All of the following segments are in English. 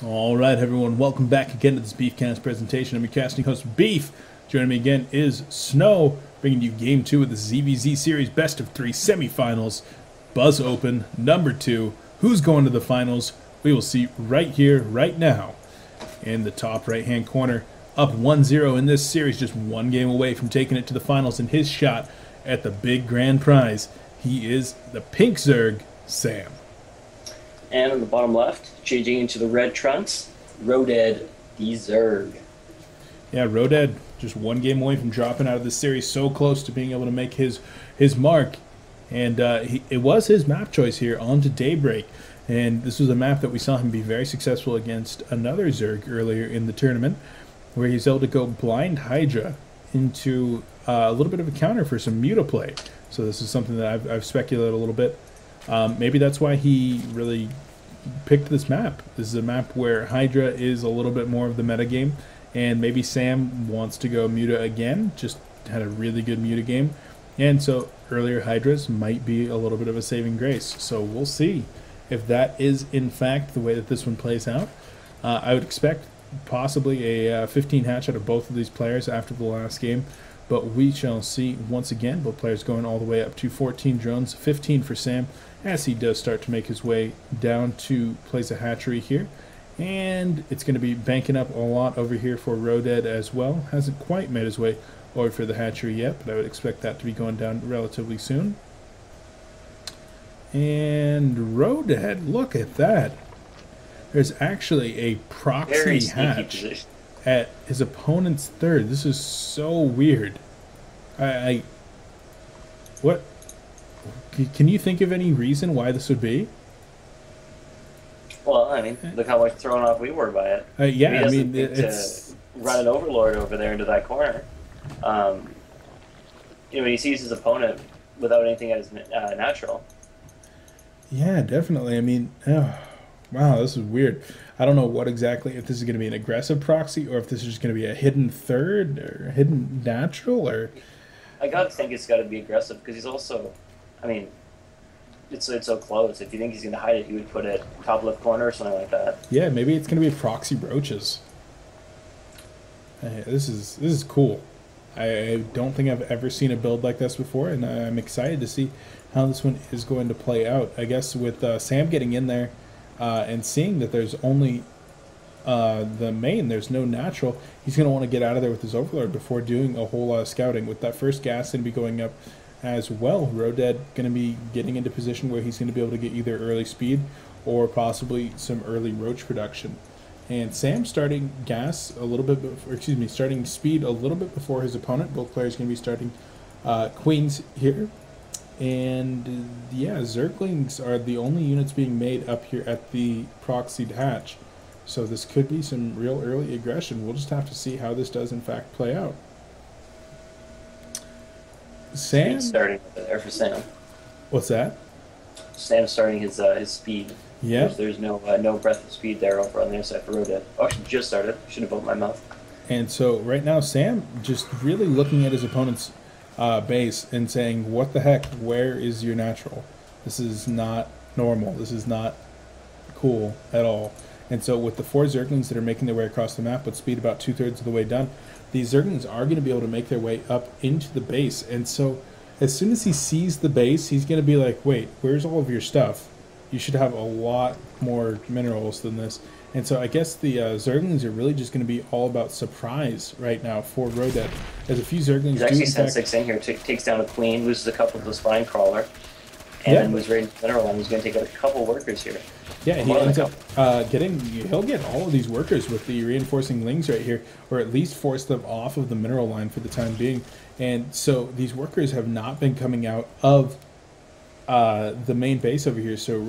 All right, everyone, welcome back again to this Beefcast presentation. I'm your casting host, Beef. Joining me again is Snow, bringing you Game 2 of the ZVZ Series Best of 3 semifinals. Buzz Open, number 2. Who's going to the finals? We will see right here, right now. In the top right-hand corner, up 1-0 in this series, just one game away from taking it to the finals in his shot at the big grand prize. He is the Pink Zerg, Sam. And on the bottom left, changing into the red trunks, Rodead the Zerg. Yeah, Rodead just one game away from dropping out of the series, so close to being able to make his mark. And it was his map choice here, onto Daybreak. And this was a map that we saw him be very successful against another Zerg earlier in the tournament, where he's able to go blind Hydra into a little bit of a counter for some Muta play. So this is something that I've speculated a little bit. Maybe that's why he really picked this map. This is a map where Hydra is a little bit more of the meta game, and maybe Sam wants to go Muta again, just had a really good Muta game, and so earlier Hydras might be a little bit of a saving grace. So we'll see if that is in fact the way that this one plays out. I would expect possibly a 15 hatch out of both of these players after the last game, but we shall see. Once again, both players going all the way up to 14 drones, 15 for Sam, as he does start to make his way down to place a hatchery here. And it's going to be banking up a lot over here for Rodead as well. Hasn't quite made his way over for the hatchery yet, but I would expect that to be going down relatively soon. And Rodead, look at that. There's actually a proxy hatch at his opponent's third. This is so weird. What? Can you think of any reason why this would be? Well, I mean, look how much thrown off we were by it. Yeah, I mean, it's run an Overlord over there into that corner. When he sees his opponent without anything at his natural. Yeah, definitely. I mean, wow, this is weird. I don't know what exactly, if this is going to be an aggressive proxy or if this is just going to be a hidden third or hidden natural, or... I gotta think it's gotta be aggressive because he's also, I mean, it's so close. If you think he's gonna hide it, he would put it top left corner or something like that. Yeah, maybe it's gonna be proxy roaches. This is cool. I don't think I've ever seen a build like this before, and I'm excited to see how this one is going to play out. I guess with Sam getting in there and seeing that there's only the main, there's no natural, he's going to want to get out of there with his Overlord before doing a whole lot of scouting. With that first gas going to be going up as well, Rodead going to be getting into position where he's going to be able to get either early speed or possibly some early roach production. And Sam starting gas a little bit, starting speed a little bit before his opponent. Both players going to be starting queens here. And yeah, Zerglings are the only units being made up here at the proxied hatch. So this could be some real early aggression. We'll just have to see how this does in fact play out. Sam starting there for Sam. What's that? Sam starting his speed. Yeah. There's no breath of speed there over on the other side for Rodead. Oh, actually just started. Should have opened my mouth. And so right now Sam just really looking at his opponent's base and saying, what the heck, where is your natural? This is not normal. This is not cool at all. And so with the 4 Zerglings that are making their way across the map with speed about 2/3 of the way done, these Zerglings are going to be able to make their way up into the base. And so as soon as he sees the base, he's going to be like, wait, where's all of your stuff? You should have a lot more minerals than this. And so I guess the Zerglings are really just going to be all about surprise right now for Rodead. As a few Zerglings he's actually sent 6 in here, takes down a queen, loses a couple of the spine crawler, and then moves right into the mineral line. He's going to take out a couple workers here. Yeah, he ends up he'll get all of these workers with the reinforcing lings right here, or at least force them off of the mineral line for the time being. And so these workers have not been coming out of the main base over here. So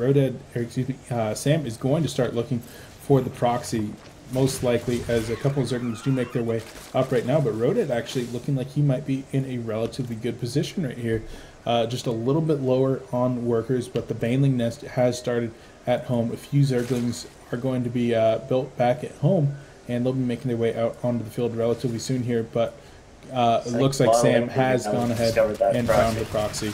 Sam is going to start looking for the proxy, most likely, as a couple of Zerglings do make their way up right now. But Rodead actually looking like he might be in a relatively good position right here. Just a little bit lower on workers, but the Baneling nest has started at home. A few Zerglings are going to be built back at home, and they'll be making their way out onto the field relatively soon here. But it looks like Sam has gone ahead and found the proxy.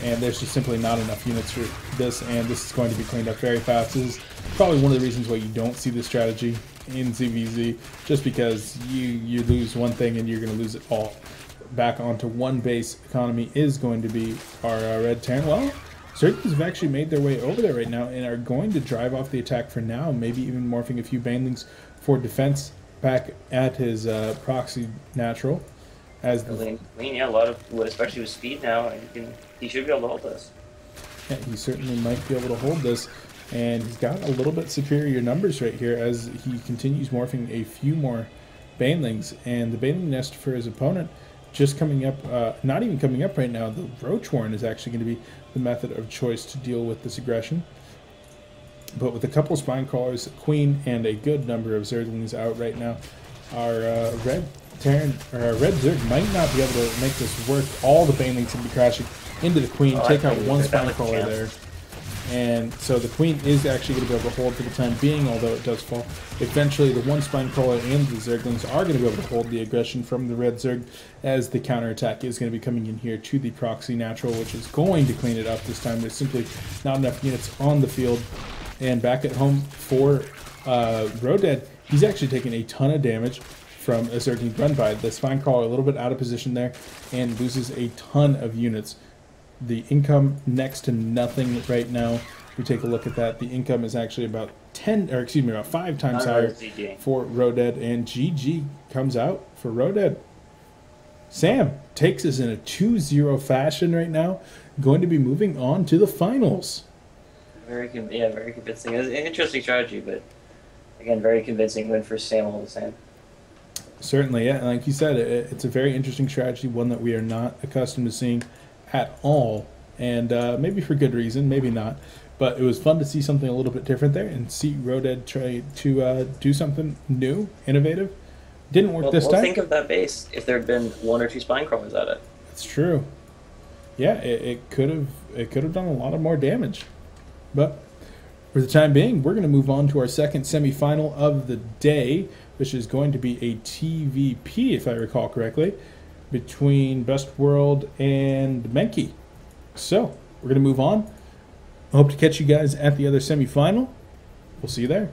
and there's just simply not enough units for this, and this is going to be cleaned up very fast. This is probably one of the reasons why you don't see this strategy in ZVZ, just because you lose one thing and you're going to lose it all. Back onto one base economy is going to be our Red Terran. Well, Zerglings have actually made their way over there right now and are going to drive off the attack for now, maybe even morphing a few Banelings for defense back at his proxy natural. As the yeah, a lot of, especially with speed now, he should be able to hold this. Yeah, he certainly might be able to hold this, and he's got a little bit superior numbers right here as he continues morphing a few more Banelings, and the Baneling nest for his opponent just coming up, not even coming up right now. The Ro4 is actually going to be the method of choice to deal with this aggression. But with a couple spine crawlers, Queen, and a good number of Zerglings out right now, our Red Zerg might not be able to make this work. All the Banelings can be crashing into the Queen, take out one spine crawler there. And so the Queen is actually going to be able to hold for the time being, although it does fall. Eventually, the one spine crawler and the Zerglings are going to be able to hold the aggression from the Red Zerg, as the counterattack is going to be coming in here to the proxy natural, which is going to clean it up this time. There's simply not enough units on the field. And back at home for Rodead, he's actually taking a ton of damage from a Zergling run by. The spine crawler a little bit out of position there and loses a ton of units. The income next to nothing right now. If we take a look at that, the income is actually about 5 times higher for Rodead, and GG comes out for Rodead. Sam takes us in a 2-0 fashion right now, going to be moving on to the finals. Very convincing. It was an interesting strategy, but again, very convincing win for Sam all the same. Certainly, yeah. Like you said, it's a very interesting strategy, one that we are not accustomed to seeing at all, and maybe for good reason, maybe not. But it was fun to see something a little bit different there and see Rodead try to do something new, innovative. Didn't work this time. Think of that base if there had been 1 or 2 spine crawlers at it. It's true. Yeah, it could have done a lot of more damage. But for the time being, we're going to move on to our second semifinal of the day, which is going to be a TVP, if I recall correctly, between Best World and Menki. So we're going to move on. I hope to catch you guys at the other semifinal. We'll see you there.